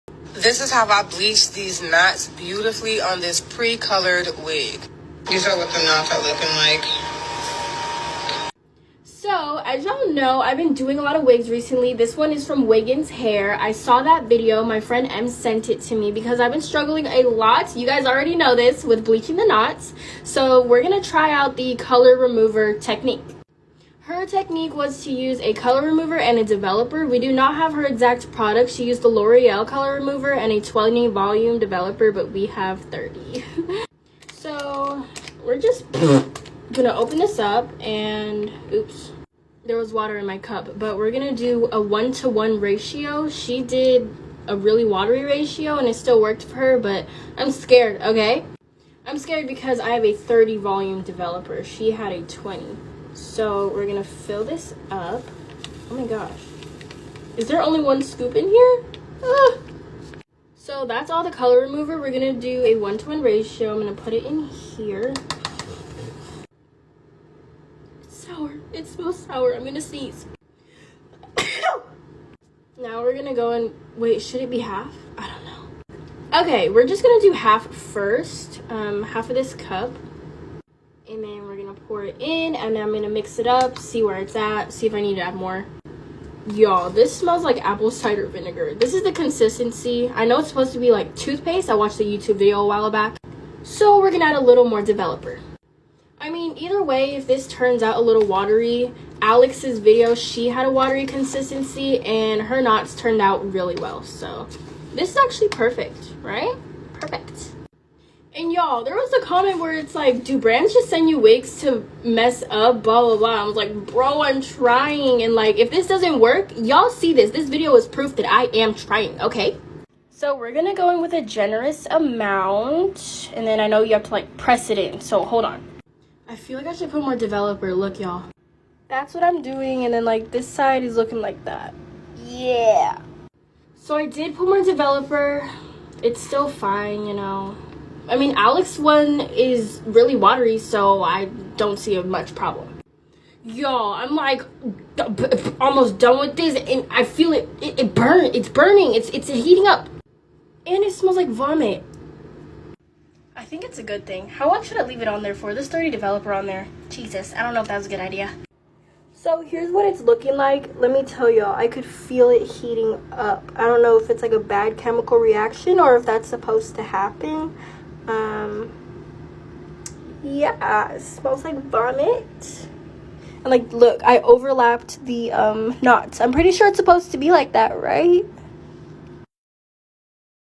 This is how I bleached these knots beautifully on this pre-colored wig. These are what the knots are looking like. So, as y'all know, I've been doing a lot of wigs recently. This one is from Wiggins Hair. I saw that video. My friend M sent it to me because I've been struggling a lot. You guys already know this with bleaching the knots. So, we're going to try out the color remover technique. Her technique was to use a color remover and a developer. We do not have her exact product. She used the L'Oreal color remover and a 20 volume developer, but we have 30. So, we're just gonna open this up and oops, there was water in my cup, but we're gonna do a 1-to-1 ratio. She did a really watery ratio and it still worked for her, but I'm scared. Okay, I'm scared because I have a 30 volume developer. She had a 20. So we're gonna fill this up. Oh my gosh, is there only one scoop in here? So that's all the color remover. We're gonna do a 1-to-1 ratio. I'm gonna put it in here. Sour. It smells sour. I'm gonna sneeze. Now we're gonna go and wait, should it be half? I don't know. Okay, we're just gonna do half first. Half of this cup. And then we're gonna pour it in and I'm gonna mix it up, see where it's at, see if I need to add more. Y'all, this smells like apple cider vinegar. This is the consistency. I know it's supposed to be like toothpaste. I watched the YouTube video a while back. So we're gonna add a little more developer. I mean, either way, if this turns out a little watery, Alex's video, she had a watery consistency and her knots turned out really well. So this is actually perfect, right? Perfect. And y'all, there was a comment where it's like, do brands just send you wigs to mess up, blah, blah, blah. I was like, bro, I'm trying. And like, if this doesn't work, y'all see this. This video is proof that I am trying, okay? So we're gonna go in with a generous amount. And then I know you have to like press it in. So hold on. I feel like I should put more developer. Look, y'all. That's what I'm doing. And then like this side is looking like that. Yeah. So I did put more developer. It's still fine, you know. I mean, Alex's one is really watery, so I don't see much problem. Y'all, I'm like almost done with this, and I feel it burn. It's burning. It's heating up, and it smells like vomit. I think it's a good thing. How long should I leave it on there for? There's 30 developer on there. Jesus, I don't know if that was a good idea. So here's what it's looking like. Let me tell y'all, I could feel it heating up. I don't know if it's like a bad chemical reaction or if that's supposed to happen. Yeah, it smells like vomit. And like, look, I overlapped the knots. I'm pretty sure it's supposed to be like that, right?